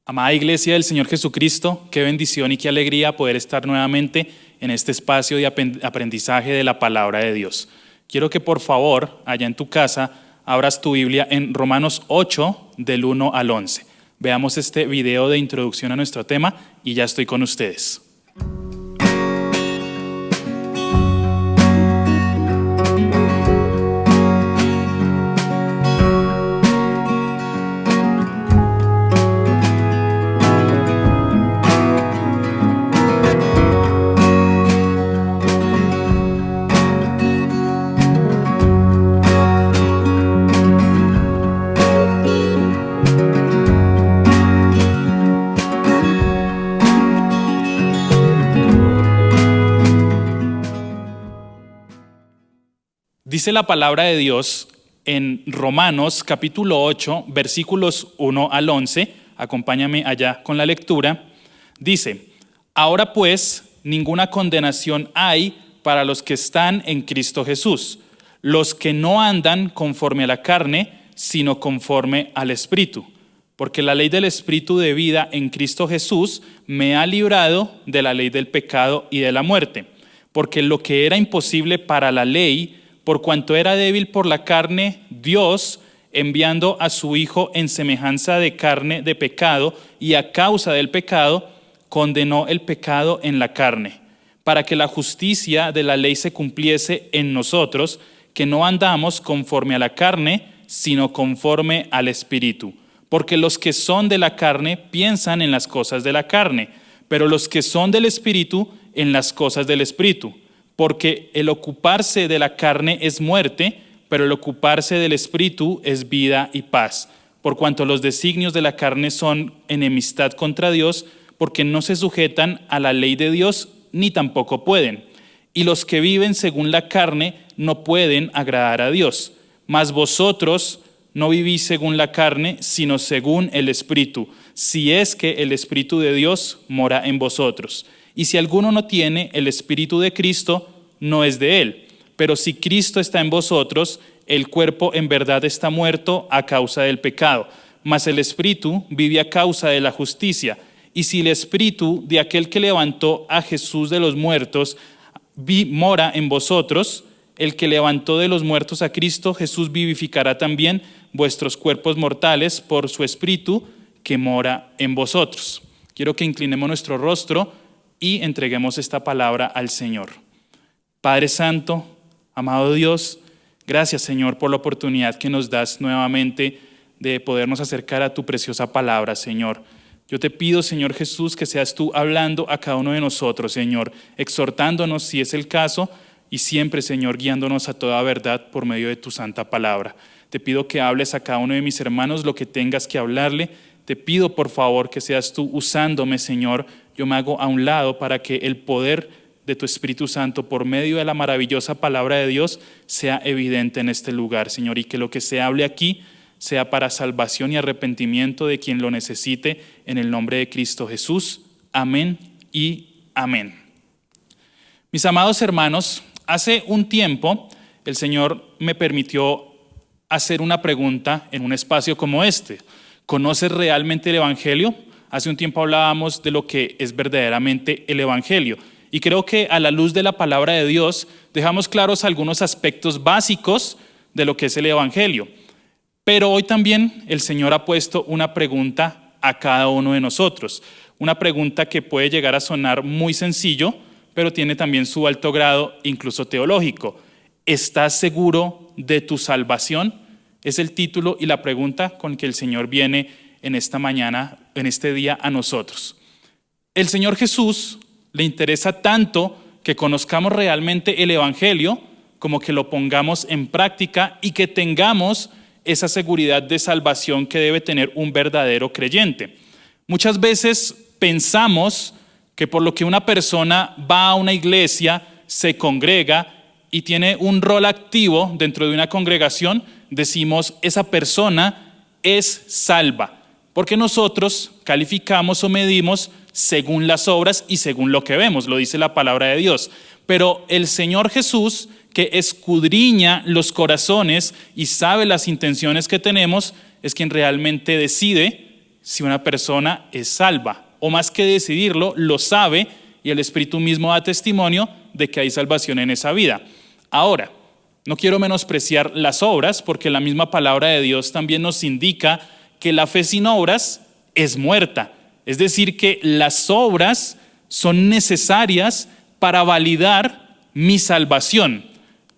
Amada Iglesia del Señor Jesucristo, qué bendición y qué alegría poder estar nuevamente en este espacio de aprendizaje de la palabra de Dios. Quiero que por favor, allá en tu casa, abras tu Biblia en Romanos 8, del 1 al 11. Veamos este video de introducción a nuestro tema y ya estoy con ustedes. Dice la palabra de Dios en Romanos capítulo 8, versículos 1 al 11, acompáñame allá con la lectura, dice: Ahora pues, ninguna condenación hay para los que están en Cristo Jesús, los que no andan conforme a la carne, sino conforme al Espíritu. Porque la ley del Espíritu de vida en Cristo Jesús me ha librado de la ley del pecado y de la muerte. Porque lo que era imposible para la ley, por cuanto era débil por la carne, Dios, enviando a su Hijo en semejanza de carne de pecado y a causa del pecado, condenó el pecado en la carne, para que la justicia de la ley se cumpliese en nosotros, que no andamos conforme a la carne, sino conforme al Espíritu. Porque los que son de la carne piensan en las cosas de la carne, pero los que son del Espíritu en las cosas del Espíritu. Porque el ocuparse de la carne es muerte, pero el ocuparse del Espíritu es vida y paz. Por cuanto los designios de la carne son enemistad contra Dios, porque no se sujetan a la ley de Dios, ni tampoco pueden. Y los que viven según la carne no pueden agradar a Dios. Mas vosotros no vivís según la carne, sino según el Espíritu, si es que el Espíritu de Dios mora en vosotros. Y si alguno no tiene el Espíritu de Cristo, no es de él. Pero si Cristo está en vosotros, el cuerpo en verdad está muerto a causa del pecado, mas el Espíritu vive a causa de la justicia. Y si el Espíritu de aquel que levantó a Jesús de los muertos mora en vosotros, el que levantó de los muertos a Cristo Jesús vivificará también vuestros cuerpos mortales por su Espíritu que mora en vosotros. Quiero que inclinemos nuestro rostro y entreguemos esta palabra al Señor. Padre Santo, amado Dios, gracias Señor por la oportunidad que nos das nuevamente de podernos acercar a tu preciosa palabra, Señor. Yo te pido, Señor Jesús, que seas tú hablando a cada uno de nosotros, Señor, exhortándonos si es el caso y siempre, Señor, guiándonos a toda verdad por medio de tu santa palabra. Te pido que hables a cada uno de mis hermanos lo que tengas que hablarle. Te pido, por favor, que seas tú usándome, Señor. Yo me hago a un lado para que el poder de tu Espíritu Santo por medio de la maravillosa palabra de Dios sea evidente en este lugar, Señor, y que lo que se hable aquí sea para salvación y arrepentimiento de quien lo necesite, en el nombre de Cristo Jesús. Amén y amén. Mis amados hermanos, hace un tiempo el Señor me permitió hacer una pregunta en un espacio como este. ¿Conoces realmente el Evangelio? Hace un tiempo hablábamos de lo que es verdaderamente el Evangelio. Y creo que a la luz de la palabra de Dios dejamos claros algunos aspectos básicos de lo que es el Evangelio. Pero hoy también el Señor ha puesto una pregunta a cada uno de nosotros. Una pregunta que puede llegar a sonar muy sencillo, pero tiene también su alto grado, incluso teológico. ¿Estás seguro de tu salvación? Es el título y la pregunta con que el Señor viene en esta mañana, en este día a nosotros. El Señor Jesús le interesa tanto que conozcamos realmente el Evangelio como que lo pongamos en práctica y que tengamos esa seguridad de salvación que debe tener un verdadero creyente. Muchas veces pensamos que por lo que una persona va a una iglesia, se congrega y tiene un rol activo dentro de una congregación, decimos esa persona es salva, porque nosotros calificamos o medimos según las obras y según lo que vemos, lo dice la palabra de Dios. Pero el Señor Jesús, que escudriña los corazones y sabe las intenciones que tenemos, es quien realmente decide si una persona es salva, o más que decidirlo, lo sabe y el Espíritu mismo da testimonio de que hay salvación en esa vida. Ahora, no quiero menospreciar las obras, porque la misma palabra de Dios también nos indica que la fe sin obras es muerta. Es decir, que las obras son necesarias para validar mi salvación.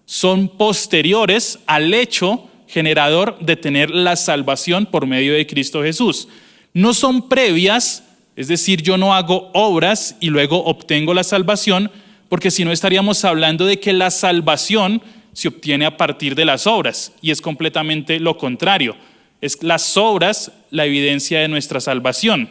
Son posteriores al hecho generador de tener la salvación por medio de Cristo Jesús. No son previas, es decir, yo no hago obras y luego obtengo la salvación, porque si no estaríamos hablando de que la salvación se obtiene a partir de las obras, y es completamente lo contrario. Es las obras la evidencia de nuestra salvación.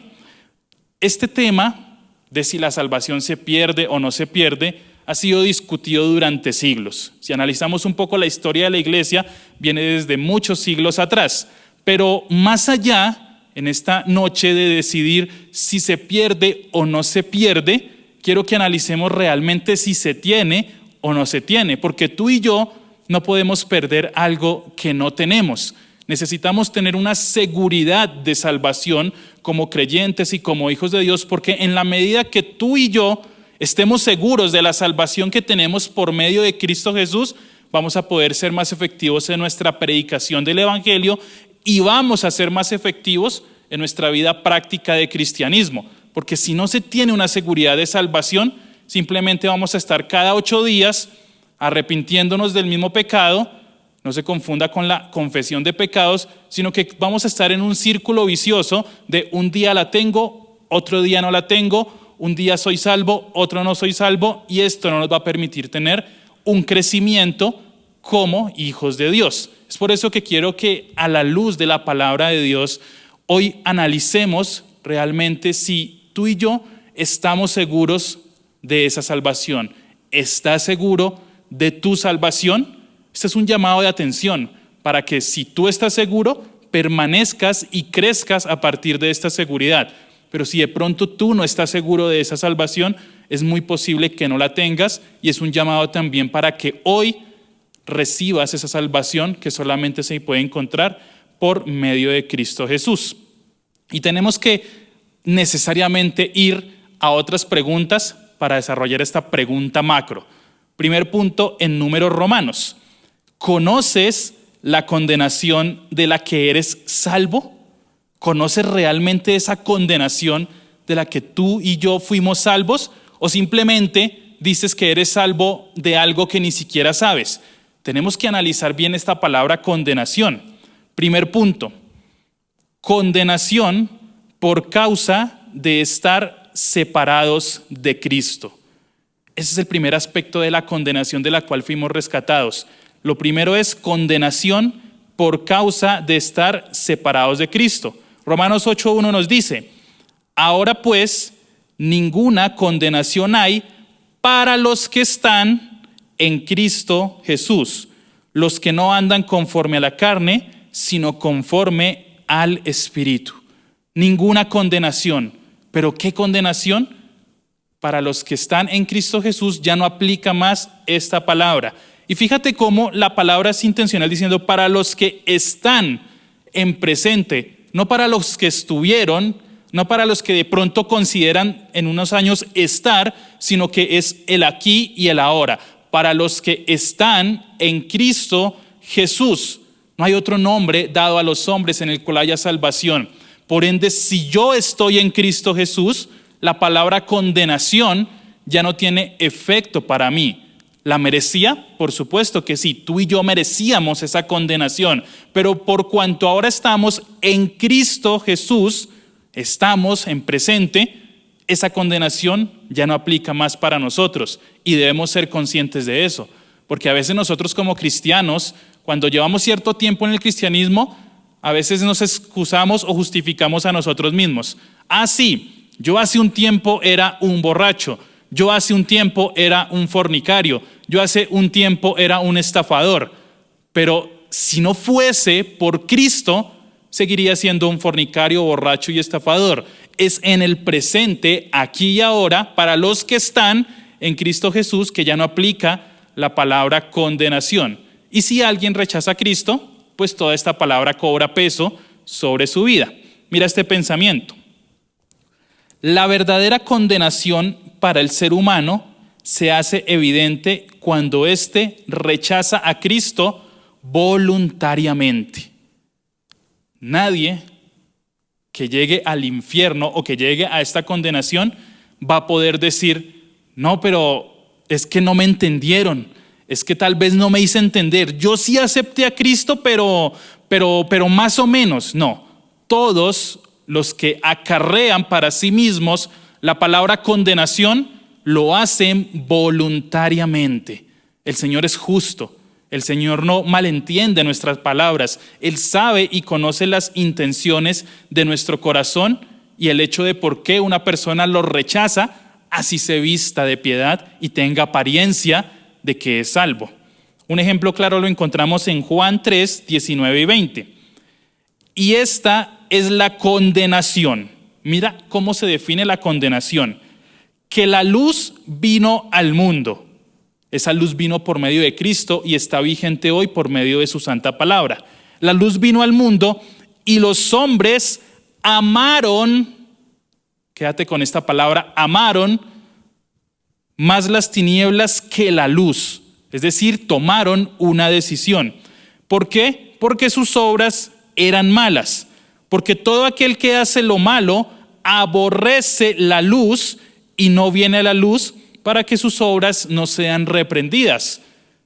Este tema de si la salvación se pierde o no se pierde ha sido discutido durante siglos. Si analizamos un poco la historia de la iglesia, viene desde muchos siglos atrás. Pero más allá, en esta noche de decidir si se pierde o no se pierde, quiero que analicemos realmente si se tiene o no se tiene, porque tú y yo no podemos perder algo que no tenemos. Necesitamos tener una seguridad de salvación como creyentes y como hijos de Dios, porque en la medida que tú y yo estemos seguros de la salvación que tenemos por medio de Cristo Jesús, vamos a poder ser más efectivos en nuestra predicación del Evangelio y vamos a ser más efectivos en nuestra vida práctica de cristianismo. Porque si no se tiene una seguridad de salvación, simplemente vamos a estar cada 8 días arrepintiéndonos del mismo pecado. No se confunda con la confesión de pecados, sino que vamos a estar en un círculo vicioso de un día la tengo, otro día no la tengo, un día soy salvo, otro no soy salvo, y esto no nos va a permitir tener un crecimiento como hijos de Dios. Es por eso que quiero que a la luz de la palabra de Dios hoy analicemos realmente si tú y yo estamos seguros de esa salvación. ¿Estás seguro de tu salvación? Este es un llamado de atención para que si tú estás seguro, permanezcas y crezcas a partir de esta seguridad. Pero si de pronto tú no estás seguro de esa salvación, es muy posible que no la tengas, y es un llamado también para que hoy recibas esa salvación que solamente se puede encontrar por medio de Cristo Jesús. Y tenemos que necesariamente ir a otras preguntas para desarrollar esta pregunta macro. Primer punto en Números Romanos. ¿Conoces la condenación de la que eres salvo? ¿Conoces realmente esa condenación de la que tú y yo fuimos salvos? ¿O simplemente dices que eres salvo de algo que ni siquiera sabes? Tenemos que analizar bien esta palabra condenación. Primer punto. Condenación por causa de estar separados de Cristo. Ese es el primer aspecto de la condenación de la cual fuimos rescatados. Lo primero es condenación por causa de estar separados de Cristo. Romanos 8:1 nos dice: ahora pues, ninguna condenación hay para los que están en Cristo Jesús, los que no andan conforme a la carne, sino conforme al Espíritu. Ninguna condenación. ¿Pero qué condenación? Para los que están en Cristo Jesús ya no aplica más esta palabra. Y fíjate cómo la palabra es intencional diciendo para los que están en presente, no para los que estuvieron, no para los que de pronto consideran en unos años estar, sino que es el aquí y el ahora. Para los que están en Cristo Jesús. No hay otro nombre dado a los hombres en el cual haya salvación. Por ende, si yo estoy en Cristo Jesús, la palabra condenación ya no tiene efecto para mí. ¿La merecía? Por supuesto que sí, tú y yo merecíamos esa condenación, pero por cuanto ahora estamos en Cristo Jesús, estamos en presente, esa condenación ya no aplica más para nosotros y debemos ser conscientes de eso, porque a veces nosotros como cristianos, cuando llevamos cierto tiempo en el cristianismo, a veces nos excusamos o justificamos a nosotros mismos. Ah, sí, yo hace un tiempo era un borracho, yo hace un tiempo era un fornicario, yo hace un tiempo era un estafador, pero si no fuese por Cristo, seguiría siendo un fornicario, borracho y estafador. Es en el presente, aquí y ahora, para los que están en Cristo Jesús, que ya no aplica la palabra condenación. Y si alguien rechaza a Cristo, pues toda esta palabra cobra peso sobre su vida. Mira este pensamiento. La verdadera condenación para el ser humano se hace evidente cuando éste rechaza a Cristo voluntariamente. Nadie que llegue al infierno o que llegue a esta condenación va a poder decir, no, pero es que no me entendieron, es que tal vez no me hice entender. Yo sí acepté a Cristo, pero más o menos. No, todos los que acarrean para sí mismos la palabra condenación lo hacen voluntariamente. El Señor es justo. El Señor no malentiende nuestras palabras. Él sabe y conoce las intenciones de nuestro corazón y el hecho de por qué una persona lo rechaza, así se vista de piedad y tenga apariencia de que es salvo. Un ejemplo claro lo encontramos en Juan 3, 19 y 20. Y esta es la condenación. Mira cómo se define la condenación. Que la luz vino al mundo. Esa luz vino por medio de Cristo y está vigente hoy por medio de su santa palabra. La luz vino al mundo y los hombres amaron, quédate con esta palabra, amaron más las tinieblas que la luz. Es decir, tomaron una decisión. ¿Por qué? Porque sus obras eran malas. Porque todo aquel que hace lo malo aborrece la luz y no viene a la luz para que sus obras no sean reprendidas.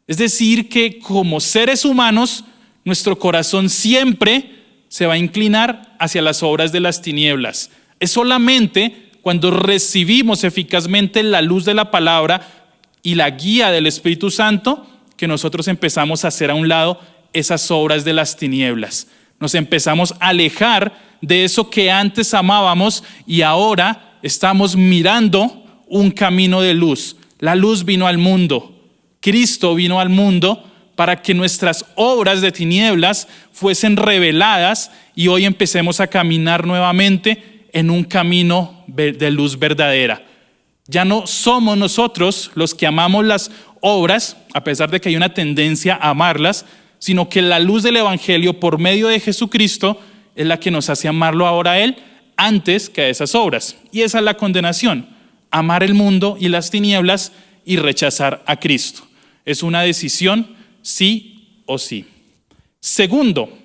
Es decir, que como seres humanos, nuestro corazón siempre se va a inclinar hacia las obras de las tinieblas. Es solamente cuando recibimos eficazmente la luz de la palabra y la guía del Espíritu Santo que nosotros empezamos a hacer a un lado esas obras de las tinieblas. Nos empezamos a alejar de eso que antes amábamos y ahora estamos mirando un camino de luz. La luz vino al mundo. Cristo vino al mundo para que nuestras obras de tinieblas fuesen reveladas y hoy empecemos a caminar nuevamente en un camino de luz verdadera. Ya no somos nosotros los que amamos las obras, a pesar de que hay una tendencia a amarlas, sino que la luz del Evangelio por medio de Jesucristo es la que nos hace amarlo ahora a Él antes que a esas obras. Y esa es la condenación. Amar el mundo y las tinieblas y rechazar a Cristo. Es una decisión sí o sí. Segundo,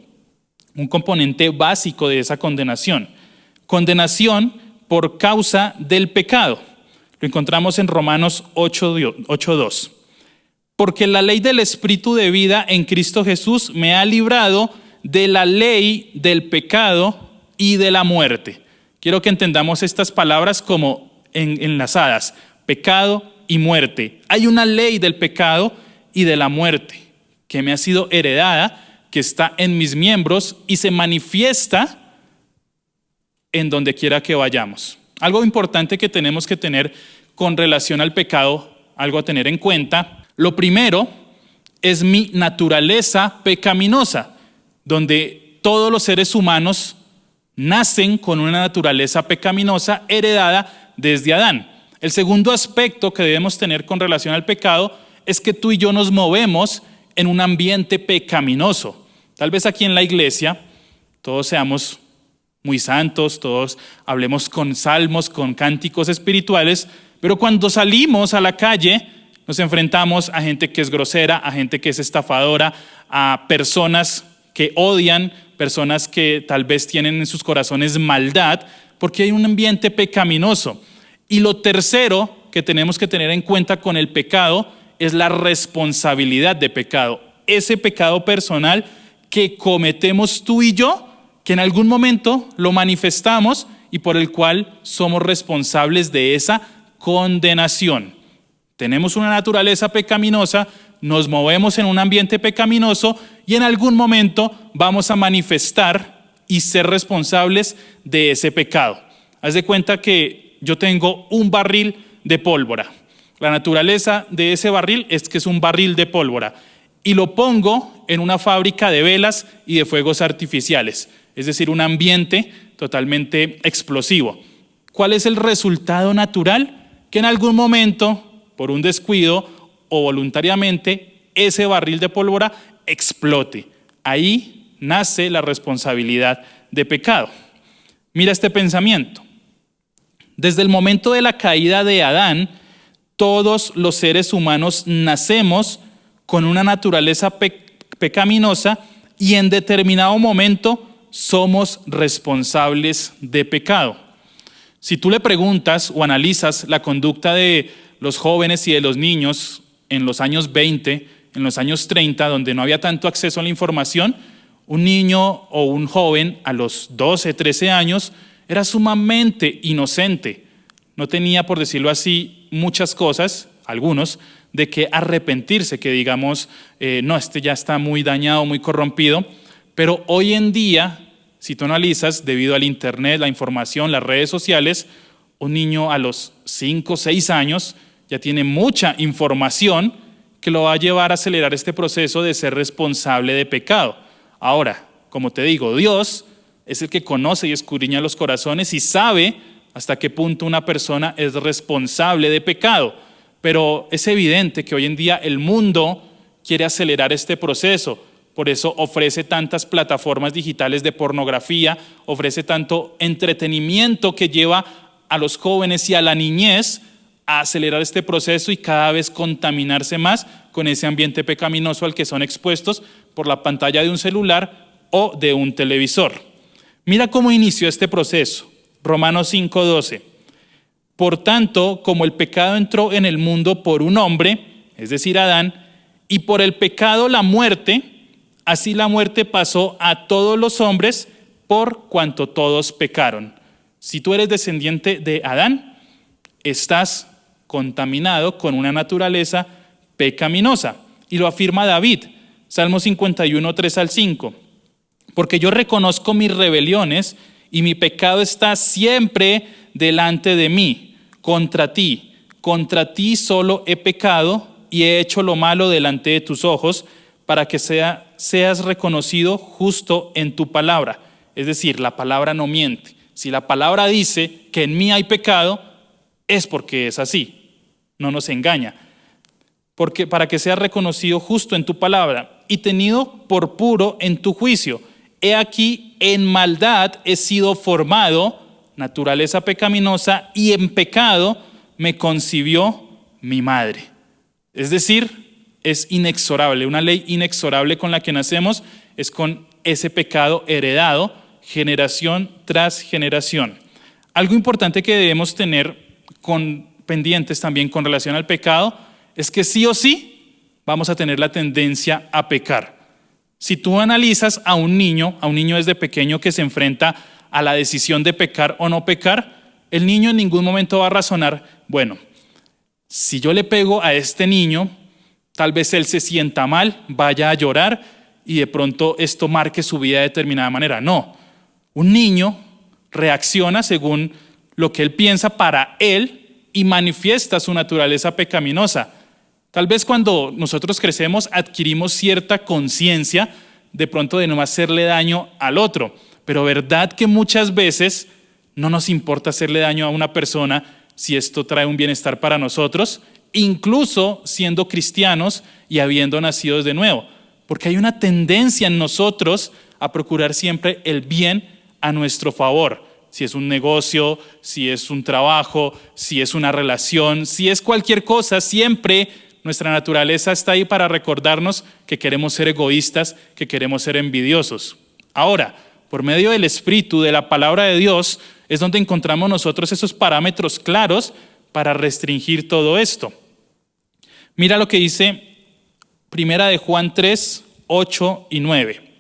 un componente básico de esa condenación. Condenación por causa del pecado. Lo encontramos en Romanos 8:2. Porque la ley del Espíritu de vida en Cristo Jesús me ha librado de la ley del pecado y de la muerte. Quiero que entendamos estas palabras como enlazadas, pecado y muerte. Hay una ley del pecado y de la muerte que me ha sido heredada, que está en mis miembros y se manifiesta en donde quiera que vayamos. Algo importante que tenemos que tener con relación al pecado, algo a tener en cuenta. Lo primero es mi naturaleza pecaminosa, donde todos los seres humanos nacen con una naturaleza pecaminosa heredada desde Adán. El segundo aspecto que debemos tener con relación al pecado es que tú y yo nos movemos en un ambiente pecaminoso. Tal vez aquí en la iglesia todos seamos muy santos, todos hablemos con salmos, con cánticos espirituales, pero cuando salimos a la calle nos enfrentamos a gente que es grosera, a gente que es estafadora, a personas que odian, personas que tal vez tienen en sus corazones maldad, porque hay un ambiente pecaminoso. Y lo tercero que tenemos que tener en cuenta con el pecado es la responsabilidad de pecado. Ese pecado personal que cometemos tú y yo, que en algún momento lo manifestamos y por el cual somos responsables de esa condenación. Tenemos una naturaleza pecaminosa, nos movemos en un ambiente pecaminoso y en algún momento vamos a manifestar y ser responsables de ese pecado. Haz de cuenta que yo tengo un barril de pólvora. La naturaleza de ese barril es que es un barril de pólvora y lo pongo en una fábrica de velas y de fuegos artificiales, es decir, un ambiente totalmente explosivo. ¿Cuál es el resultado natural? Que en algún momento, por un descuido o voluntariamente, ese barril de pólvora explote. Ahí nace la responsabilidad de pecado. Mira este pensamiento. Desde el momento de la caída de Adán, todos los seres humanos nacemos con una naturaleza pecaminosa y en determinado momento somos responsables de pecado. Si tú le preguntas o analizas la conducta de los jóvenes y de los niños en los años 20, en los años 30, donde no había tanto acceso a la información, un niño o un joven a los 12, 13 años era sumamente inocente. No tenía, por decirlo así, muchas cosas, algunos, de que arrepentirse, que digamos, no, este ya está muy dañado, muy corrompido. Pero hoy en día, si tú analizas, debido al internet, la información, las redes sociales, un niño a los 5, 6 años ya tiene mucha información que lo va a llevar a acelerar este proceso de ser responsable de pecado. Ahora, como te digo, Dios es el que conoce y escudriña los corazones y sabe hasta qué punto una persona es responsable de pecado. Pero es evidente que hoy en día el mundo quiere acelerar este proceso. Por eso ofrece tantas plataformas digitales de pornografía, ofrece tanto entretenimiento que lleva a los jóvenes y a la niñez a acelerar este proceso y cada vez contaminarse más con ese ambiente pecaminoso al que son expuestos por la pantalla de un celular o de un televisor. Mira cómo inició este proceso. Romanos 5:12. Por tanto, como el pecado entró en el mundo por un hombre, es decir, Adán, y por el pecado la muerte, así la muerte pasó a todos los hombres por cuanto todos pecaron. Si tú eres descendiente de Adán, estás contaminado con una naturaleza pecaminosa. Y lo afirma David, Salmo 51, 3 al 5. Porque yo reconozco mis rebeliones y mi pecado está siempre delante de mí. Contra ti solo he pecado y he hecho lo malo delante de tus ojos para que seas reconocido justo en tu palabra. Es decir, la palabra no miente. Si la palabra dice que en mí hay pecado, es porque es así. No nos engaña. Porque para que seas reconocido justo en tu palabra y tenido por puro en tu juicio. He aquí, en maldad he sido formado, naturaleza pecaminosa, y en pecado me concibió mi madre. Es decir, es inexorable, una ley inexorable con la que nacemos es con ese pecado heredado generación tras generación. Algo importante que debemos tener pendientes también con relación al pecado es que sí o sí vamos a tener la tendencia a pecar. Si tú analizas a un niño desde pequeño que se enfrenta a la decisión de pecar o no pecar, el niño en ningún momento va a razonar, bueno, si yo le pego a este niño, tal vez él se sienta mal, vaya a llorar y de pronto esto marque su vida de determinada manera. No, un niño reacciona según lo que él piensa para él y manifiesta su naturaleza pecaminosa. Tal vez cuando nosotros crecemos adquirimos cierta conciencia de pronto de no hacerle daño al otro, pero verdad que muchas veces no nos importa hacerle daño a una persona si esto trae un bienestar para nosotros, incluso siendo cristianos y habiendo nacido de nuevo, porque hay una tendencia en nosotros a procurar siempre el bien a nuestro favor. Si es un negocio, si es un trabajo, si es una relación, si es cualquier cosa, siempre nuestra naturaleza está ahí para recordarnos que queremos ser egoístas, que queremos ser envidiosos. Ahora, por medio del Espíritu, de la palabra de Dios, es donde encontramos nosotros esos parámetros claros para restringir todo esto. Mira lo que dice Primera de Juan 3, 8 y 9.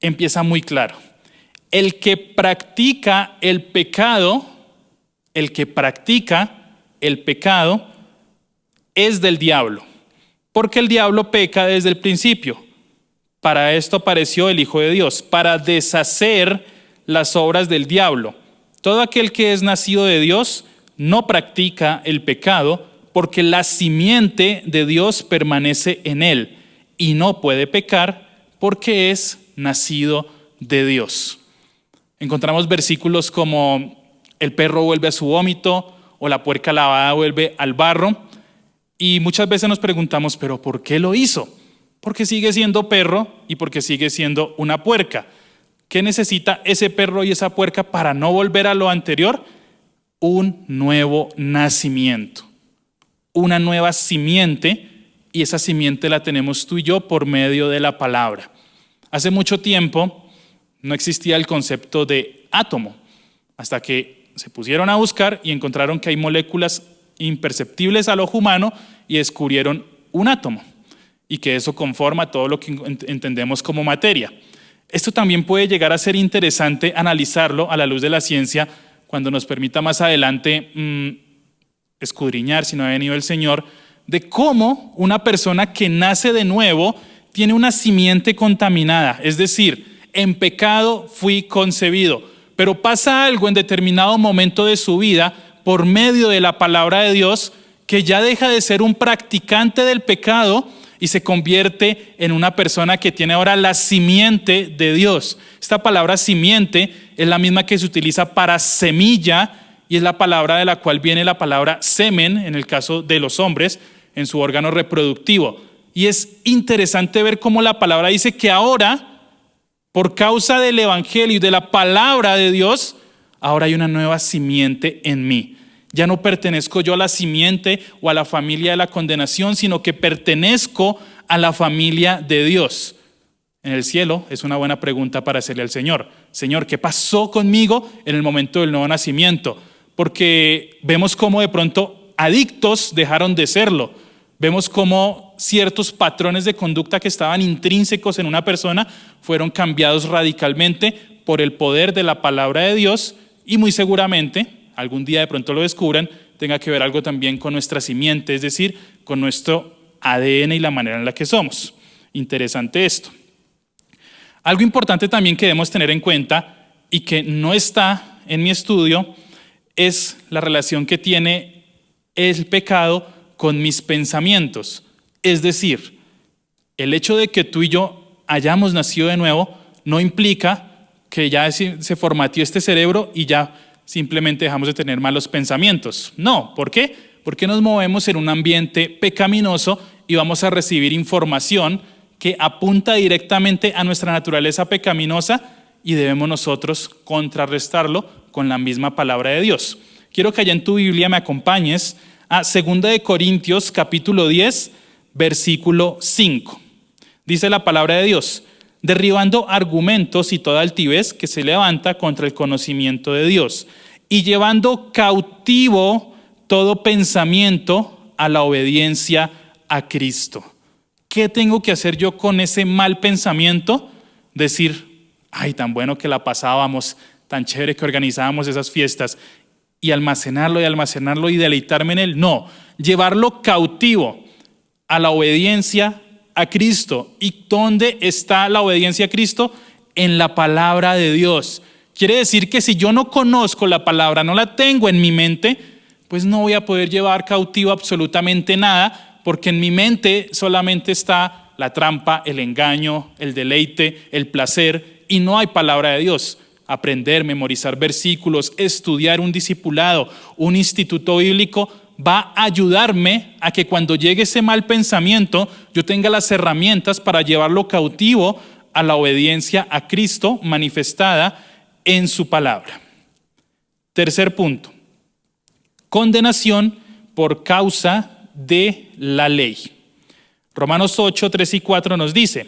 Empieza muy claro. El que practica el pecado es del diablo, porque el diablo peca desde el principio. Para esto apareció el Hijo de Dios, para deshacer las obras del diablo. Todo aquel que es nacido de Dios no practica el pecado, porque la simiente de Dios permanece en él y no puede pecar porque es nacido de Dios. Encontramos versículos como el perro vuelve a su vómito o la puerca lavada vuelve al barro. Y muchas veces nos preguntamos, ¿pero por qué lo hizo? Porque sigue siendo perro y porque sigue siendo una puerca. ¿Qué necesita ese perro y esa puerca para no volver a lo anterior? Un nuevo nacimiento, una nueva simiente, y esa simiente la tenemos tú y yo por medio de la palabra. Hace mucho tiempo no existía el concepto de átomo, hasta que se pusieron a buscar y encontraron que hay moléculas imperceptibles al ojo humano y descubrieron un átomo, y que eso conforma todo lo que entendemos como materia. Esto también puede llegar a ser interesante analizarlo a la luz de la ciencia cuando nos permita más adelante escudriñar, si no ha venido el Señor, de cómo una persona que nace de nuevo tiene una simiente contaminada, es decir, en pecado fui concebido, pero pasa algo en determinado momento de su vida por medio de la palabra de Dios que ya deja de ser un practicante del pecado y se convierte en una persona que tiene ahora la simiente de Dios. Esta palabra simiente es la misma que se utiliza para semilla y es la palabra de la cual viene la palabra semen, en el caso de los hombres, en su órgano reproductivo. Y es interesante ver cómo la palabra dice que ahora, por causa del evangelio y de la palabra de Dios, ahora hay una nueva simiente en mí. Ya no pertenezco yo a la simiente o a la familia de la condenación, sino que pertenezco a la familia de Dios. En el cielo es una buena pregunta para hacerle al Señor. Señor, ¿qué pasó conmigo en el momento del nuevo nacimiento? Porque vemos cómo de pronto adictos dejaron de serlo. Vemos cómo ciertos patrones de conducta que estaban intrínsecos en una persona fueron cambiados radicalmente por el poder de la palabra de Dios, y muy seguramente algún día de pronto lo descubran, tenga que ver algo también con nuestra simiente, es decir, con nuestro ADN y la manera en la que somos. Interesante esto. Algo importante también que debemos tener en cuenta y que no está en mi estudio es la relación que tiene el pecado con mis pensamientos. Es decir, el hecho de que tú y yo hayamos nacido de nuevo no implica que ya se formateó este cerebro y ya simplemente dejamos de tener malos pensamientos. No, ¿por qué? Porque nos movemos en un ambiente pecaminoso y vamos a recibir información que apunta directamente a nuestra naturaleza pecaminosa y debemos nosotros contrarrestarlo con la misma palabra de Dios. Quiero que allá en tu Biblia me acompañes a 2 Corintios capítulo 10, versículo 5. Dice la palabra de Dios: derribando argumentos y toda altivez que se levanta contra el conocimiento de Dios, y llevando cautivo todo pensamiento a la obediencia a Cristo. ¿Qué tengo que hacer yo con ese mal pensamiento? Decir, ay, tan bueno que la pasábamos, tan chévere que organizábamos esas fiestas, y almacenarlo y deleitarme en él. No, llevarlo cautivo a la obediencia a Cristo. ¿Y dónde está la obediencia a Cristo? En la palabra de Dios. Quiere decir que si yo no conozco la palabra, no la tengo en mi mente, pues no voy a poder llevar cautivo absolutamente nada, porque en mi mente solamente está la trampa, el engaño, el deleite, el placer, y no hay palabra de Dios. Aprender, memorizar versículos, estudiar un discipulado, un instituto bíblico, va a ayudarme a que cuando llegue ese mal pensamiento, yo tenga las herramientas para llevarlo cautivo a la obediencia a Cristo manifestada en su palabra. Tercer punto: condenación por causa de la ley. Romanos 8, 3 y 4 nos dice: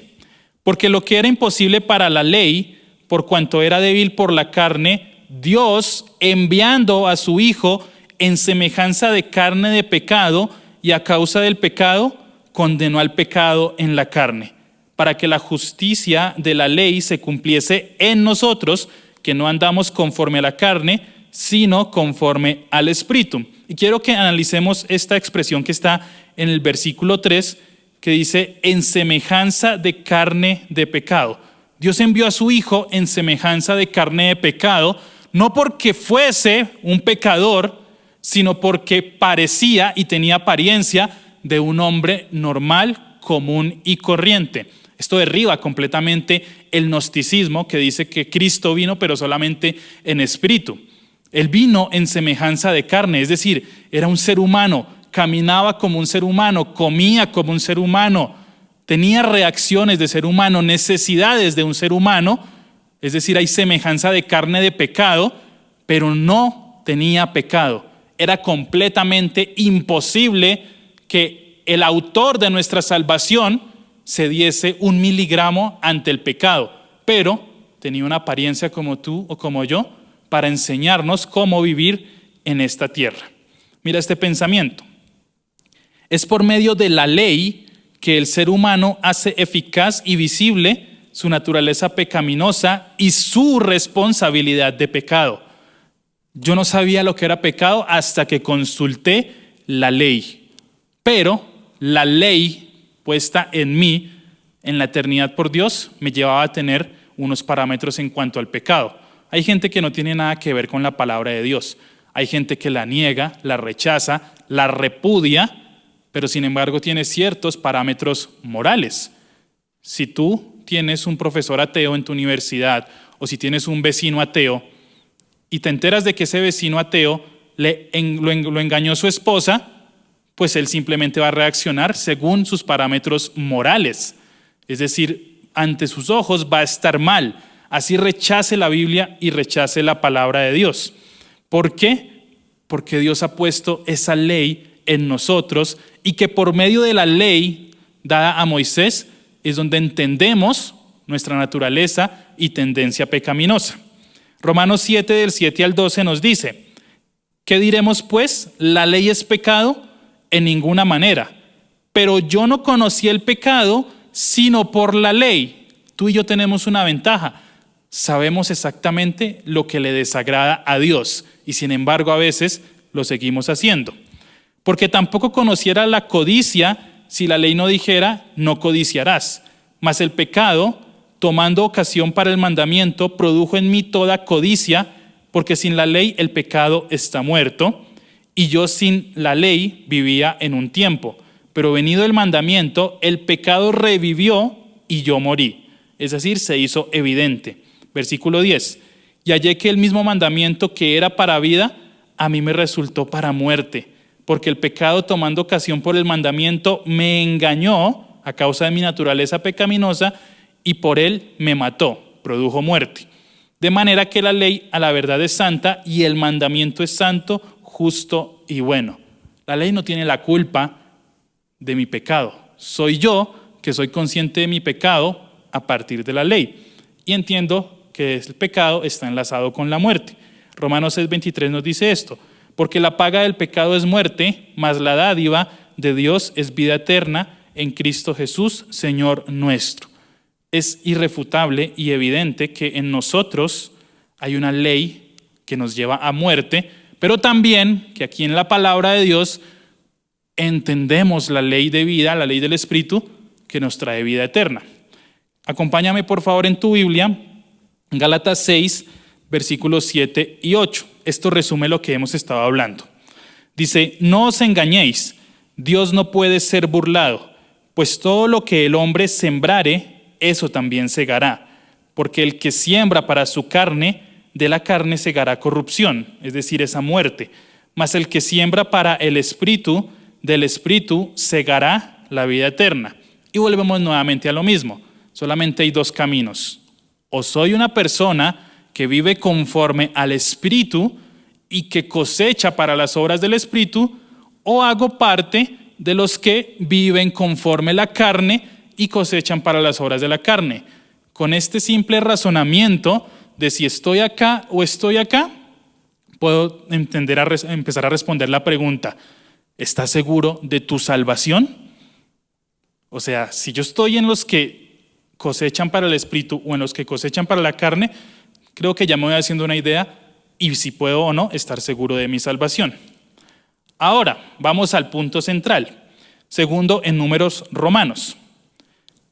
porque lo que era imposible para la ley, por cuanto era débil por la carne, Dios, enviando a su Hijo en semejanza de carne de pecado, y a causa del pecado, condenó al pecado en la carne, para que la justicia de la ley se cumpliese en nosotros, que no andamos conforme a la carne, sino conforme al Espíritu. Y quiero que analicemos esta expresión que está en el versículo 3, que dice, en semejanza de carne de pecado. Dios envió a su Hijo en semejanza de carne de pecado, no porque fuese un pecador, sino porque parecía y tenía apariencia de un hombre normal, común y corriente. Esto derriba completamente el gnosticismo que dice que Cristo vino pero solamente en espíritu. Él vino en semejanza de carne, es decir, era un ser humano, caminaba como un ser humano, comía como un ser humano, tenía reacciones de ser humano, necesidades de un ser humano. Es decir, hay semejanza de carne de pecado, pero no tenía pecado. Era completamente imposible que el autor de nuestra salvación se diese 1 miligramo ante el pecado, pero tenía una apariencia como tú o como yo para enseñarnos cómo vivir en esta tierra. Mira este pensamiento. Es por medio de la ley que el ser humano hace eficaz y visible su naturaleza pecaminosa y su responsabilidad de pecado. Yo no sabía lo que era pecado hasta que consulté la ley. Pero la ley puesta en mí, en la eternidad por Dios, me llevaba a tener unos parámetros en cuanto al pecado. Hay gente que no tiene nada que ver con la palabra de Dios. Hay gente que la niega, la rechaza, la repudia, pero sin embargo tiene ciertos parámetros morales. Si tú tienes un profesor ateo en tu universidad o si tienes un vecino ateo y te enteras de que ese vecino ateo lo engañó su esposa, pues él simplemente va a reaccionar según sus parámetros morales. Es decir, ante sus ojos va a estar mal. Así rechace la Biblia y rechace la palabra de Dios. ¿Por qué? Porque Dios ha puesto esa ley en nosotros y que por medio de la ley dada a Moisés es donde entendemos nuestra naturaleza y tendencia pecaminosa. Romanos 7, del 7 al 12 nos dice, ¿qué diremos pues? ¿La ley es pecado? En ninguna manera. Pero yo no conocí el pecado sino por la ley. Tú y yo tenemos una ventaja. Sabemos exactamente lo que le desagrada a Dios y sin embargo a veces lo seguimos haciendo. Porque tampoco conociera la codicia si la ley no dijera, no codiciarás. Mas el pecado, tomando ocasión para el mandamiento, produjo en mí toda codicia, porque sin la ley el pecado está muerto, y yo sin la ley vivía en un tiempo. Pero venido el mandamiento, el pecado revivió y yo morí. Es decir, se hizo evidente. Versículo 10. Y hallé que el mismo mandamiento que era para vida, a mí me resultó para muerte. Porque el pecado, tomando ocasión por el mandamiento, me engañó a causa de mi naturaleza pecaminosa y por él me mató, produjo muerte. De manera que la ley a la verdad es santa y el mandamiento es santo, justo y bueno. La ley no tiene la culpa de mi pecado. Soy yo que soy consciente de mi pecado a partir de la ley. Y entiendo que el pecado está enlazado con la muerte. Romanos 6:23 nos dice esto. Porque la paga del pecado es muerte, mas la dádiva de Dios es vida eterna en Cristo Jesús, Señor nuestro. Es irrefutable y evidente que en nosotros hay una ley que nos lleva a muerte, pero también que aquí en la palabra de Dios entendemos la ley de vida, la ley del Espíritu, que nos trae vida eterna. Acompáñame por favor en tu Biblia, en Gálatas 6, versículos 7 y 8. Esto resume lo que hemos estado hablando. Dice, no os engañéis, Dios no puede ser burlado, pues todo lo que el hombre sembrare, eso también segará. Porque el que siembra para su carne, de la carne segará corrupción, es decir, esa muerte. Mas el que siembra para el Espíritu, del Espíritu segará la vida eterna. Y volvemos nuevamente a lo mismo. Solamente hay dos caminos. O soy una persona que vive conforme al Espíritu y que cosecha para las obras del Espíritu, o hago parte de los que viven conforme la carne y cosechan para las obras de la carne. Con este simple razonamiento de si estoy acá o estoy acá, puedo empezar a responder la pregunta, ¿estás seguro de tu salvación? O sea, si yo estoy en los que cosechan para el Espíritu o en los que cosechan para la carne, creo que ya me voy haciendo una idea y si puedo o no estar seguro de mi salvación. Ahora, vamos al punto central. Segundo, en números romanos.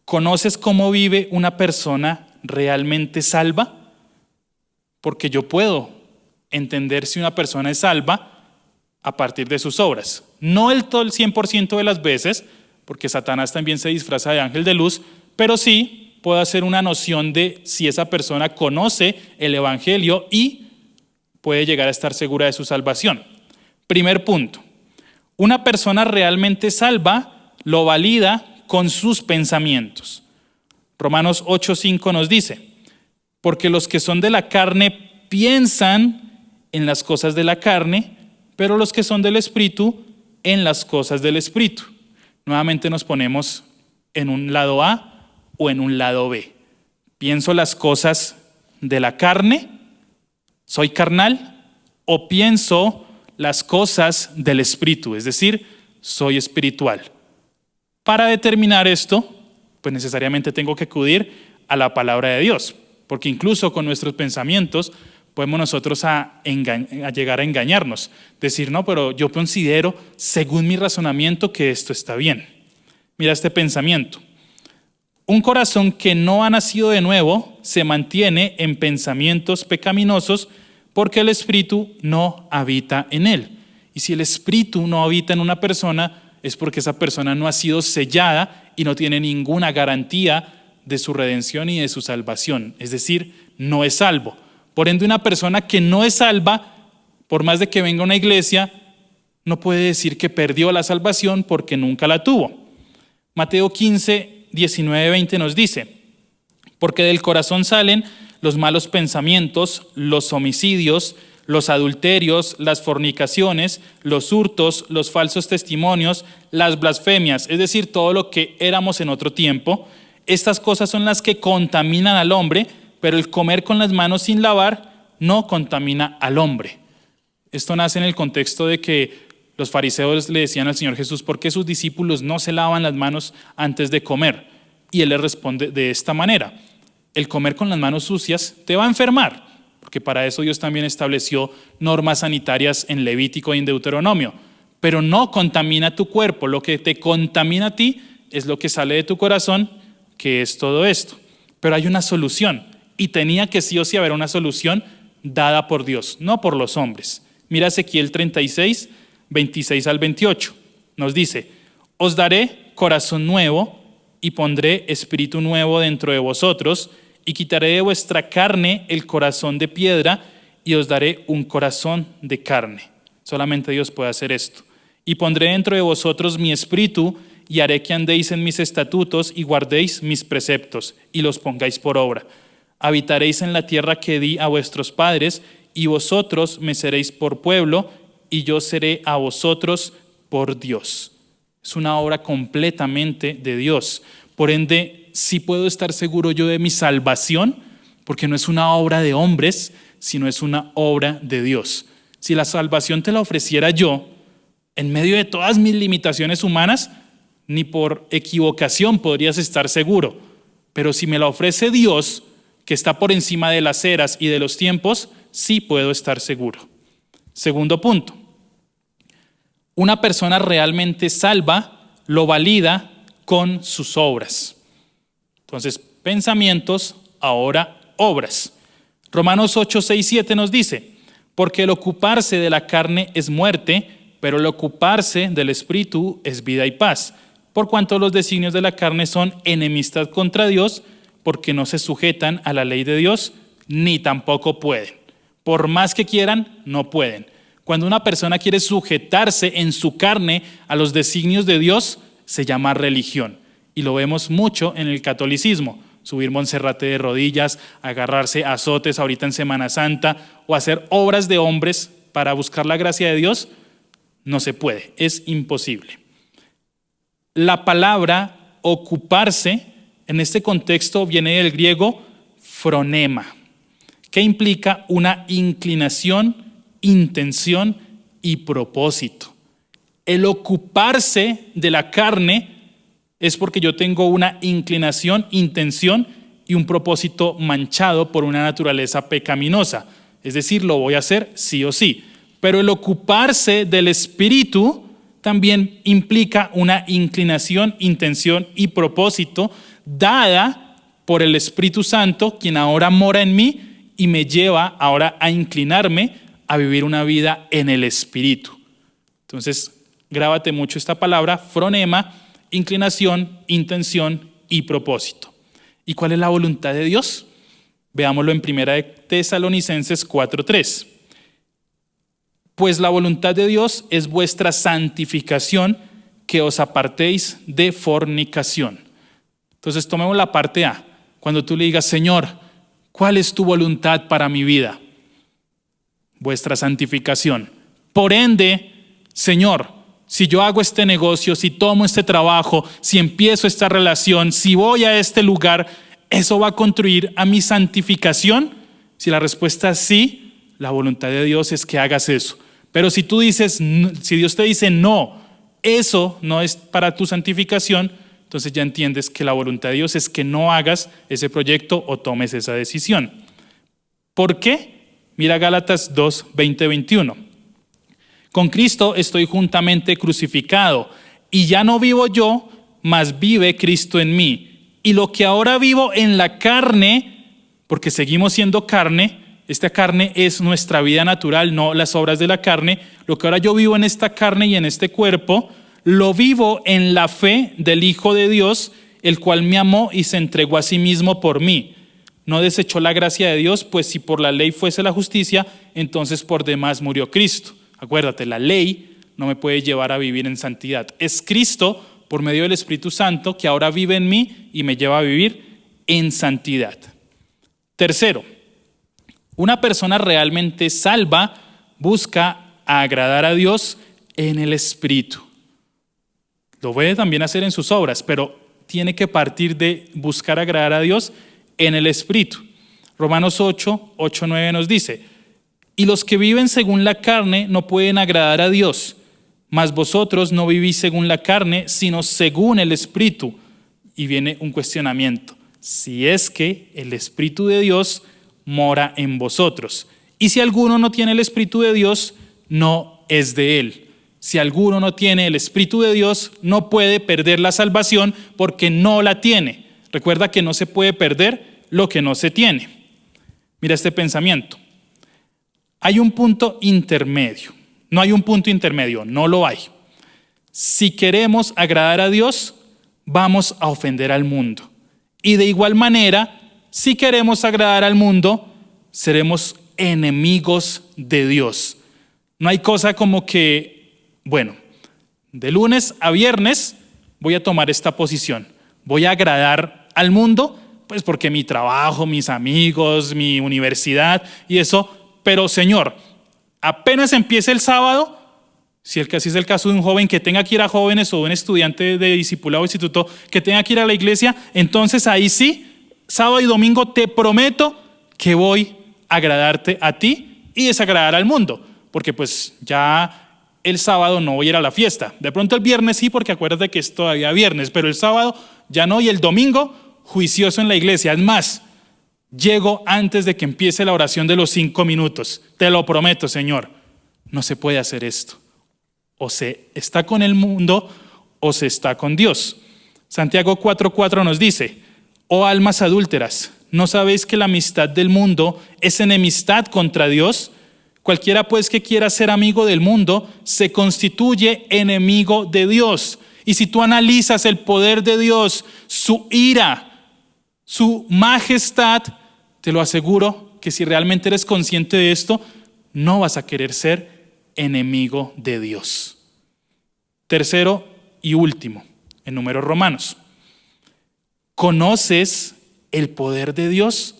¿Conoces cómo vive una persona realmente salva? Porque yo puedo entender si una persona es salva a partir de sus obras. No el 100% de las veces, porque Satanás también se disfraza de ángel de luz, pero sí puedo hacer una noción de si esa persona conoce el evangelio y puede llegar a estar segura de su salvación. Primer punto, una persona realmente salva lo valida con sus pensamientos. Romanos 8:5 nos dice, Porque los que son de la carne piensan en las cosas de la carne, pero los que son del Espíritu en las cosas del Espíritu. Nuevamente nos ponemos en un lado A o en un lado B. ¿Pienso las cosas de la carne? ¿Soy carnal? ¿O pienso las cosas del Espíritu? Es decir, soy espiritual. Para determinar esto, pues necesariamente tengo que acudir a la palabra de Dios, porque incluso con nuestros pensamientos podemos nosotros a llegar a engañarnos, decir, no, pero yo considero, según mi razonamiento, que esto está bien. Mira este pensamiento. Un corazón que no ha nacido de nuevo se mantiene en pensamientos pecaminosos porque el Espíritu no habita en él. Y si el Espíritu no habita en una persona, es porque esa persona no ha sido sellada y no tiene ninguna garantía de su redención y de su salvación. Es decir, no es salvo. Por ende, una persona que no es salva, por más de que venga a una iglesia, no puede decir que perdió la salvación porque nunca la tuvo. Mateo 15, 19, 20 nos dice, porque del corazón salen los malos pensamientos, los homicidios, los adulterios, las fornicaciones, los hurtos, los falsos testimonios, las blasfemias, es decir, todo lo que éramos en otro tiempo. Estas cosas son las que contaminan al hombre, pero el comer con las manos sin lavar no contamina al hombre. Esto nace en el contexto de que los fariseos le decían al Señor Jesús, ¿por qué sus discípulos no se lavan las manos antes de comer? Y Él les responde de esta manera, el comer con las manos sucias te va a enfermar, porque para eso Dios también estableció normas sanitarias en Levítico y en Deuteronomio, pero no contamina tu cuerpo, lo que te contamina a ti es lo que sale de tu corazón, que es todo esto. Pero hay una solución, y tenía que sí o sí haber una solución dada por Dios, no por los hombres. Mira Ezequiel 36, 26 al 28, nos dice, os daré corazón nuevo y pondré espíritu nuevo dentro de vosotros y quitaré de vuestra carne el corazón de piedra y os daré un corazón de carne. Solamente Dios puede hacer esto. Y pondré dentro de vosotros mi espíritu y haré que andéis en mis estatutos y guardéis mis preceptos y los pongáis por obra. Habitaréis en la tierra que di a vuestros padres y vosotros me seréis por pueblo y yo seré a vosotros por Dios. Es una obra completamente de Dios. Por ende, sí puedo estar seguro yo de mi salvación, porque no es una obra de hombres, sino es una obra de Dios. Si la salvación te la ofreciera yo, en medio de todas mis limitaciones humanas, ni por equivocación podrías estar seguro. Pero si me la ofrece Dios, que está por encima de las eras y de los tiempos, sí puedo estar seguro. Segundo punto. Una persona realmente salva lo valida con sus obras. Entonces, pensamientos, ahora obras. Romanos 8, 6, 7 nos dice, porque el ocuparse de la carne es muerte, pero el ocuparse del espíritu es vida y paz. Por cuanto los designios de la carne son enemistad contra Dios, porque no se sujetan a la ley de Dios, ni tampoco pueden. Por más que quieran, no pueden. Cuando una persona quiere sujetarse en su carne a los designios de Dios, se llama religión. Y lo vemos mucho en el catolicismo. Subir Monserrate de rodillas, agarrarse a azotes ahorita en Semana Santa o hacer obras de hombres para buscar la gracia de Dios, no se puede, es imposible. La palabra ocuparse en este contexto viene del griego phronema, que implica una inclinación, intención y propósito. El ocuparse de la carne es porque yo tengo una inclinación, intención y un propósito manchado por una naturaleza pecaminosa. Es decir, lo voy a hacer sí o sí. Pero el ocuparse del espíritu también implica una inclinación, intención y propósito dada por el Espíritu Santo, quien ahora mora en mí y me lleva ahora a inclinarme a vivir una vida en el Espíritu. Entonces, grábate mucho esta palabra, phronema, inclinación, intención y propósito. ¿Y cuál es la voluntad de Dios? Veámoslo en 1 Tesalonicenses 4:3. Pues la voluntad de Dios es vuestra santificación, que os apartéis de fornicación. Entonces tomemos la parte A. Cuando tú le digas, Señor, ¿Cuál es tu voluntad para mi vida? Vuestra santificación. Por ende, Señor, si yo hago este negocio, si tomo este trabajo, si empiezo esta relación, si voy a este lugar, ¿eso va a contribuir a mi santificación? Si la respuesta es sí, la voluntad de Dios es que hagas eso. Pero si tú dices, si Dios te dice no, eso no es para tu santificación, entonces ya entiendes que la voluntad de Dios es que no hagas ese proyecto o tomes esa decisión. ¿Por qué? Mira Gálatas 2, 20, 21. Con Cristo estoy juntamente crucificado, y ya no vivo yo, mas vive Cristo en mí. Y lo que ahora vivo en la carne, porque seguimos siendo carne, esta carne es nuestra vida natural, no las obras de la carne. Lo que ahora yo vivo en esta carne y en este cuerpo, lo vivo en la fe del Hijo de Dios, el cual me amó y se entregó a sí mismo por mí. No desechó la gracia de Dios, pues si por la ley fuese la justicia, entonces por demás murió Cristo. Acuérdate, la ley no me puede llevar a vivir en santidad. Es Cristo, por medio del Espíritu Santo, que ahora vive en mí y me lleva a vivir en santidad. Tercero, una persona realmente salva busca agradar a Dios en el Espíritu. Lo puede también hacer en sus obras, pero tiene que partir de buscar agradar a Dios en el Espíritu. Romanos 8, 9 nos dice: y los que viven según la carne no pueden agradar a Dios, mas vosotros no vivís según la carne, sino según el Espíritu. Y viene un cuestionamiento: si es que el Espíritu de Dios mora en vosotros. Y si alguno no tiene el Espíritu de Dios, no es de él. Si alguno no tiene el Espíritu de Dios, no puede perder la salvación porque no la tiene. Recuerda que no se puede perder lo que no se tiene. Mira este pensamiento. Hay un punto intermedio. No hay un punto intermedio, no lo hay. Si queremos agradar a Dios, vamos a ofender al mundo. Y de igual manera, si queremos agradar al mundo, seremos enemigos de Dios. No hay cosa como que, bueno, de lunes a viernes voy a tomar esta posición. Voy a agradar al mundo, pues porque mi trabajo, mis amigos, mi universidad y eso. Pero Señor, apenas empiece el sábado, si es el caso de un joven que tenga que ir a jóvenes o un estudiante de discipulado o instituto que tenga que ir a la iglesia, entonces ahí sí, sábado y domingo te prometo que voy a agradarte a ti y desagradar al mundo, porque pues ya el sábado no voy a ir a la fiesta. De pronto el viernes sí, porque acuérdate que es todavía viernes, pero el sábado ya no, y el domingo juicioso en la iglesia. Es más, llego antes de que empiece la oración de los 5 minutos. Te lo prometo, Señor. No se puede hacer esto. O se está con el mundo o se está con Dios. Santiago 4:4 nos dice: oh almas adúlteras, ¿no sabéis que la amistad del mundo es enemistad contra Dios? Cualquiera pues que quiera ser amigo del mundo se constituye enemigo de Dios. Y si tú analizas el poder de Dios, su ira, su majestad, te lo aseguro que si realmente eres consciente de esto, no vas a querer ser enemigo de Dios. Tercero y último, en Números Romanos. ¿Conoces el poder de Dios?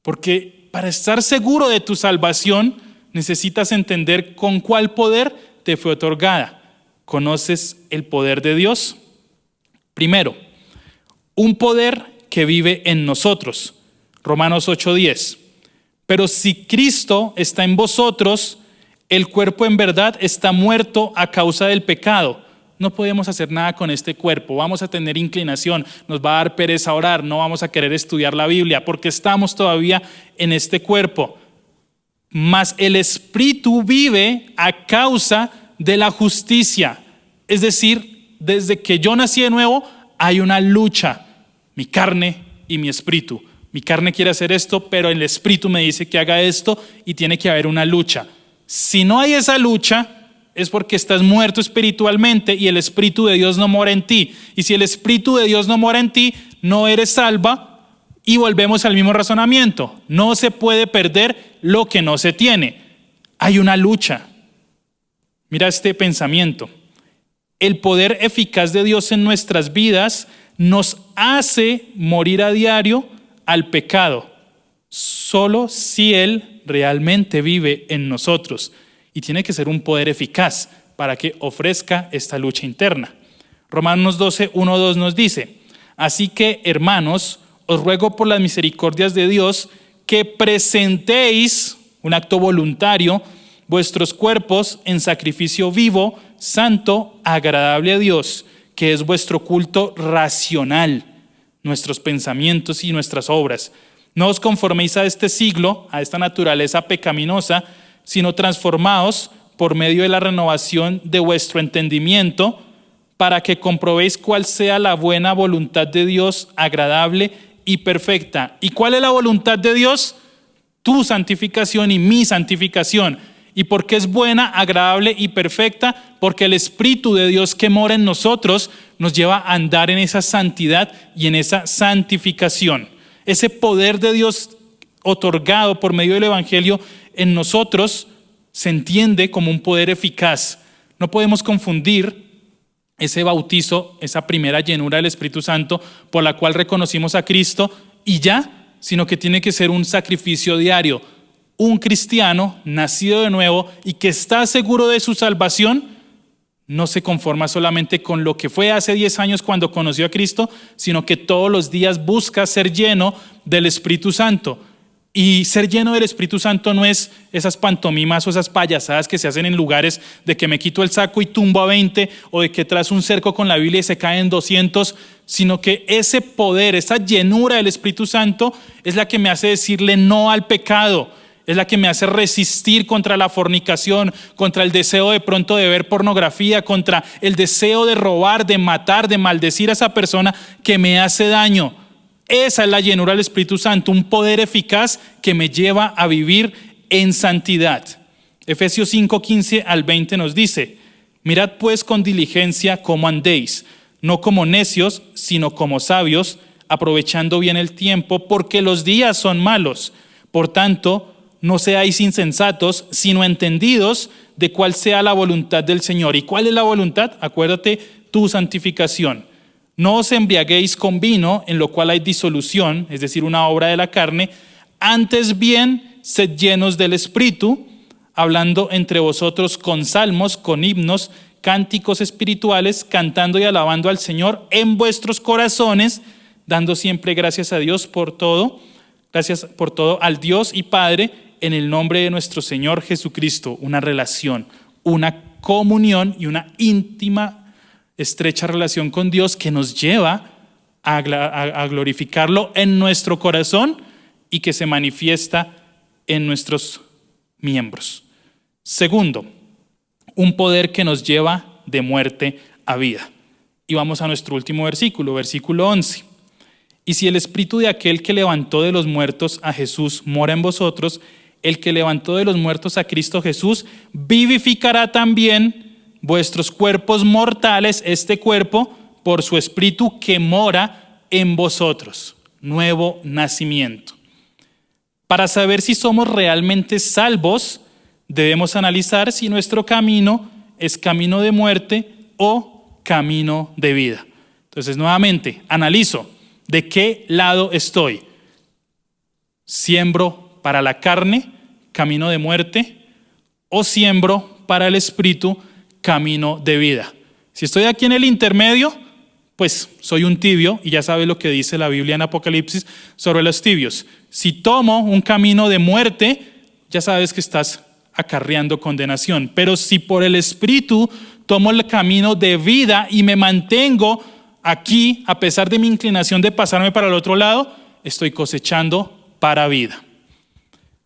Porque para estar seguro de tu salvación, necesitas entender con cuál poder te fue otorgada. ¿Conoces el poder de Dios? Primero, un poder que vive en nosotros. Romanos 8:10. Pero si Cristo está en vosotros, el cuerpo en verdad está muerto a causa del pecado. No podemos hacer nada con este cuerpo. Vamos a tener inclinación, nos va a dar pereza orar, no vamos a querer estudiar la Biblia porque estamos todavía en este cuerpo. Mas el Espíritu vive a causa de la justicia. Es decir, desde que yo nací de nuevo, hay una lucha. Mi carne y mi espíritu. Mi carne quiere hacer esto, pero el Espíritu me dice que haga esto y tiene que haber una lucha. Si no hay esa lucha, es porque estás muerto espiritualmente y el Espíritu de Dios no mora en ti. Y si el Espíritu de Dios no mora en ti, no eres salva. Y volvemos al mismo razonamiento. No se puede perder lo que no se tiene. Hay una lucha. Mira este pensamiento. El poder eficaz de Dios en nuestras vidas nos hace morir a diario al pecado. solo si Él realmente vive en nosotros. Y tiene que ser un poder eficaz para que ofrezca esta lucha interna. Romanos 12, 1, 2 nos dice: así que, hermanos, os ruego por las misericordias de Dios que presentéis, un acto voluntario, vuestros cuerpos en sacrificio vivo, santo, agradable a Dios, que es vuestro culto racional, nuestros pensamientos y nuestras obras. No os conforméis a este siglo, a esta naturaleza pecaminosa, sino transformaos por medio de la renovación de vuestro entendimiento, para que comprobéis cuál sea la buena voluntad de Dios, agradable y perfecta. ¿Y cuál es la voluntad de Dios? Tu santificación y mi santificación. ¿Y por qué es buena, agradable y perfecta? Porque el Espíritu de Dios que mora en nosotros nos lleva a andar en esa santidad y en esa santificación. Ese poder de Dios otorgado por medio del Evangelio en nosotros se entiende como un poder eficaz. No podemos confundir ese bautizo, esa primera llenura del Espíritu Santo por la cual reconocimos a Cristo y ya, sino que tiene que ser un sacrificio diario. Un cristiano nacido de nuevo y que está seguro de su salvación no se conforma solamente con lo que fue hace 10 años cuando conoció a Cristo, sino que todos los días busca ser lleno del Espíritu Santo. Y ser lleno del Espíritu Santo no es esas pantomimas o esas payasadas que se hacen en lugares de que me quito el saco y tumbo a 20 o de que trazo un cerco con la Biblia y se caen 200, sino que ese poder, esa llenura del Espíritu Santo es la que me hace decirle no al pecado, es la que me hace resistir contra la fornicación, contra el deseo de pronto de ver pornografía, contra el deseo de robar, de matar, de maldecir a esa persona que me hace daño. Esa es la llenura del Espíritu Santo, un poder eficaz que me lleva a vivir en santidad. Efesios 5, 15 al 20 nos dice: mirad pues con diligencia cómo andéis, no como necios, sino como sabios, aprovechando bien el tiempo, porque los días son malos. Por tanto, no seáis insensatos, sino entendidos de cuál sea la voluntad del Señor. ¿Y cuál es la voluntad? Acuérdate, tu santificación. No os embriaguéis con vino, en lo cual hay disolución, es decir, una obra de la carne. Antes bien, sed llenos del Espíritu, hablando entre vosotros con salmos, con himnos, cánticos espirituales, cantando y alabando al Señor en vuestros corazones, dando siempre gracias a Dios por todo, gracias por todo al Dios y Padre, en el nombre de nuestro Señor Jesucristo. Una relación, una comunión y una íntima, estrecha relación con Dios que nos lleva a glorificarlo en nuestro corazón y que se manifiesta en nuestros miembros. Segundo, un poder que nos lleva de muerte a vida. Y vamos a nuestro último versículo, versículo 11. Y si el espíritu de aquel que levantó de los muertos a Jesús mora en vosotros, el que levantó de los muertos a Cristo Jesús vivificará también vuestros cuerpos mortales, este cuerpo, por su espíritu que mora en vosotros. Nuevo nacimiento. Para saber si somos realmente salvos, debemos analizar si nuestro camino es camino de muerte o camino de vida. Entonces, nuevamente, analizo de qué lado estoy. ¿Siembro para la carne, camino de muerte, o siembro para el espíritu, camino de vida? Si estoy aquí en el intermedio, pues soy un tibio y ya sabes lo que dice la Biblia en Apocalipsis sobre los tibios. Si tomo un camino de muerte, ya sabes que estás acarreando condenación. Pero si por el Espíritu tomo el camino de vida y me mantengo aquí, a pesar de mi inclinación de pasarme para el otro lado, estoy cosechando para vida.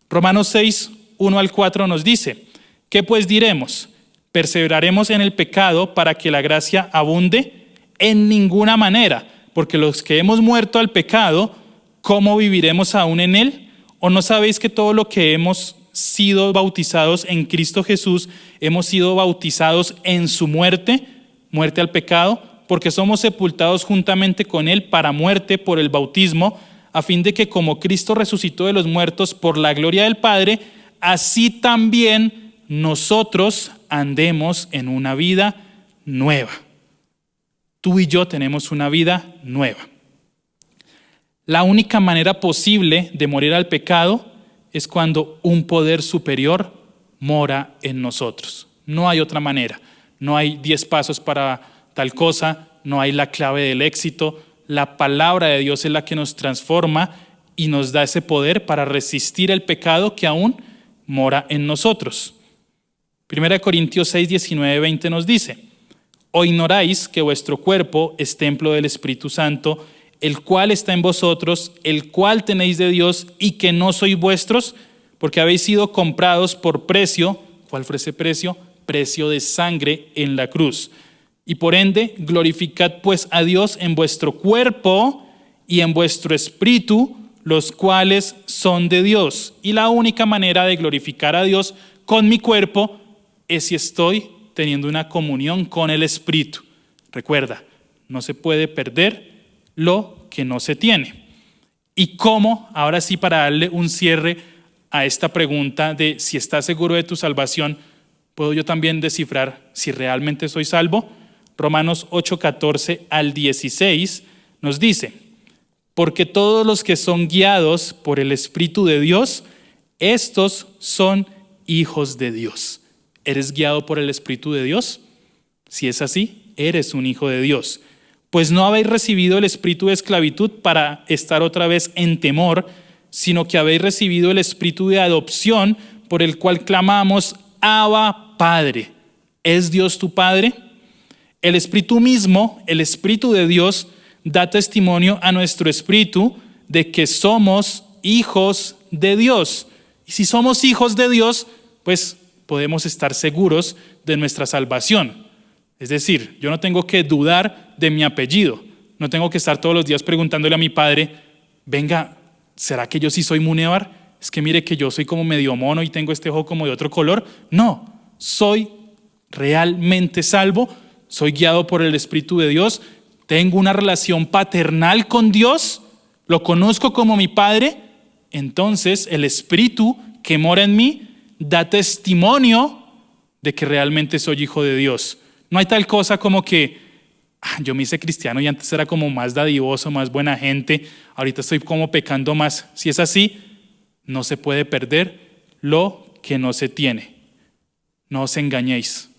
Romanos 6, 1 al 4 nos dice: ¿qué pues diremos? ¿Perseveraremos en el pecado para que la gracia abunde? En ninguna manera, porque los que hemos muerto al pecado, ¿cómo viviremos aún en él? ¿O no sabéis que todo lo que hemos sido bautizados en Cristo Jesús, hemos sido bautizados en su muerte, muerte al pecado? Porque somos sepultados juntamente con él para muerte por el bautismo, a fin de que como Cristo resucitó de los muertos por la gloria del Padre, así también nosotros andemos en una vida nueva. Tú y yo tenemos una vida nueva. La única manera posible de morir al pecado es cuando un poder superior mora en nosotros. No hay otra manera. No hay 10 pasos para tal cosa, no hay la clave del éxito. La palabra de Dios es la que nos transforma y nos da ese poder para resistir el pecado que aún mora en nosotros. 1 Corintios 6, 19, 20 nos dice: ¿O ignoráis que vuestro cuerpo es templo del Espíritu Santo, el cual está en vosotros, el cual tenéis de Dios, y que no sois vuestros? Porque habéis sido comprados por precio. ¿Cuál fue ese precio? Precio de sangre en la cruz. Y por ende, glorificad pues a Dios en vuestro cuerpo y en vuestro espíritu, los cuales son de Dios. Y la única manera de glorificar a Dios con mi cuerpo es si estoy teniendo una comunión con el Espíritu. Recuerda, no se puede perder lo que no se tiene. ¿Y cómo? Ahora sí, para darle un cierre a esta pregunta de si estás seguro de tu salvación, ¿puedo yo también descifrar si realmente soy salvo? Romanos 8, 14 al 16 nos dice: porque todos los que son guiados por el Espíritu de Dios, estos son hijos de Dios. ¿Eres guiado por el Espíritu de Dios? Si es así, eres un hijo de Dios. Pues no habéis recibido el espíritu de esclavitud para estar otra vez en temor, sino que habéis recibido el espíritu de adopción, por el cual clamamos: Abba, Padre. ¿Es Dios tu Padre? El Espíritu mismo, el Espíritu de Dios, da testimonio a nuestro espíritu de que somos hijos de Dios. Y si somos hijos de Dios, pues podemos estar seguros de nuestra salvación. Es decir, yo no tengo que dudar de mi apellido. No tengo que estar todos los días preguntándole a mi padre: venga, ¿será que yo sí soy Munevar? Es que mire que yo soy como medio mono y tengo este ojo como de otro color. No, soy realmente salvo, soy guiado por el Espíritu de Dios, tengo una relación paternal con Dios, lo conozco como mi Padre. Entonces el Espíritu que mora en mí da testimonio de que realmente soy hijo de Dios. No hay tal cosa como que yo me hice cristiano y antes era como más dadivoso, más buena gente, ahorita estoy como pecando más. Si es así, no se puede perder lo que no se tiene. No os engañéis.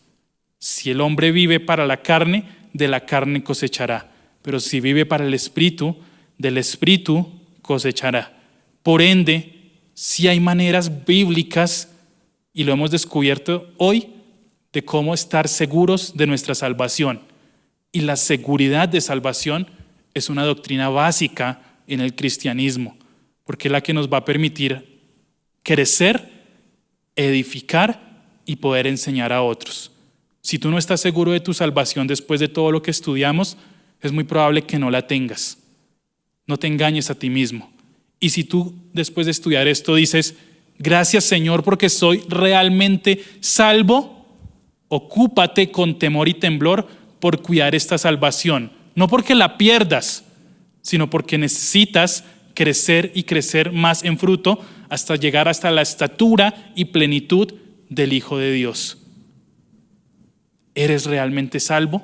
Si el hombre vive para la carne, de la carne cosechará. Pero si vive para el Espíritu, del Espíritu cosechará. Por ende, sí hay maneras bíblicas, y lo hemos descubierto hoy, de cómo estar seguros de nuestra salvación. Y la seguridad de salvación es una doctrina básica en el cristianismo, porque es la que nos va a permitir crecer, edificar y poder enseñar a otros. Si tú no estás seguro de tu salvación después de todo lo que estudiamos, es muy probable que no la tengas. No te engañes a ti mismo. Y si tú después de estudiar esto dices: gracias Señor porque soy realmente salvo, ocúpate con temor y temblor por cuidar esta salvación. No porque la pierdas, sino porque necesitas crecer y crecer más en fruto hasta llegar hasta la estatura y plenitud del Hijo de Dios. ¿Eres realmente salvo?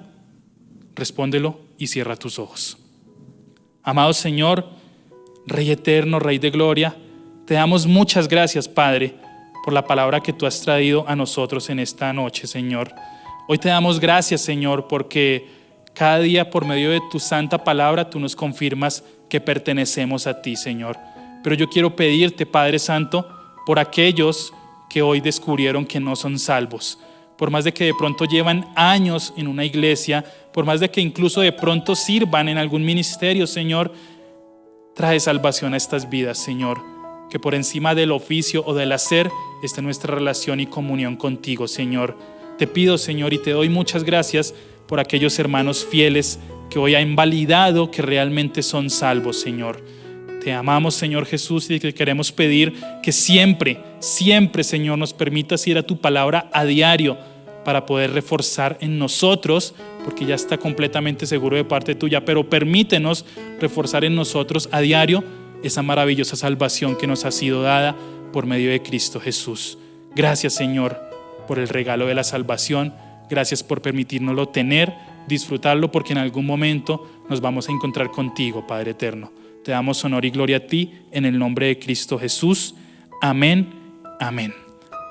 Respóndelo y cierra tus ojos. Amado Señor, Rey eterno, Rey de gloria, te damos muchas gracias, Padre, por la palabra que tú has traído a nosotros en esta noche, Señor. Hoy te damos gracias, Señor, porque cada día por medio de tu santa palabra tú nos confirmas que pertenecemos a ti, Señor. Pero yo quiero pedirte, Padre Santo, por aquellos que hoy descubrieron que no son salvos, por más de que de pronto llevan años en una iglesia, por más de que incluso de pronto sirvan en algún ministerio, Señor, trae salvación a estas vidas, Señor. Que por encima del oficio o del hacer esté nuestra relación y comunión contigo, Señor. Te pido, Señor, y te doy muchas gracias por aquellos hermanos fieles que hoy han validado que realmente son salvos, Señor. Te amamos, Señor Jesús, y te queremos pedir que siempre, Señor, nos permitas ir a tu palabra a diario para poder reforzar en nosotros, porque ya está completamente seguro de parte tuya, pero permítenos reforzar en nosotros a diario esa maravillosa salvación que nos ha sido dada por medio de Cristo Jesús. Gracias, Señor, por el regalo de la salvación. Gracias por permitírnoslo tener, disfrutarlo, porque en algún momento nos vamos a encontrar contigo, Padre eterno. Te damos honor y gloria a ti en el nombre de Cristo Jesús. Amén, amén.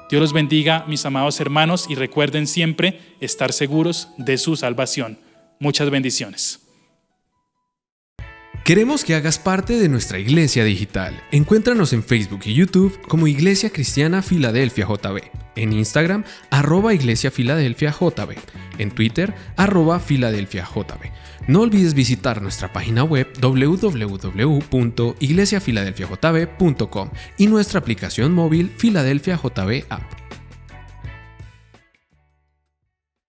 Dios los bendiga, mis amados hermanos, y recuerden siempre estar seguros de su salvación. Muchas bendiciones. Queremos que hagas parte de nuestra iglesia digital. Encuéntranos en Facebook y YouTube como Iglesia Cristiana Filadelfia JB, en Instagram @Iglesia Filadelfia JB, en Twitter @Filadelfia JB. No olvides visitar nuestra página web www.iglesiafiladelfiajb.com y nuestra aplicación móvil Filadelfia JB App.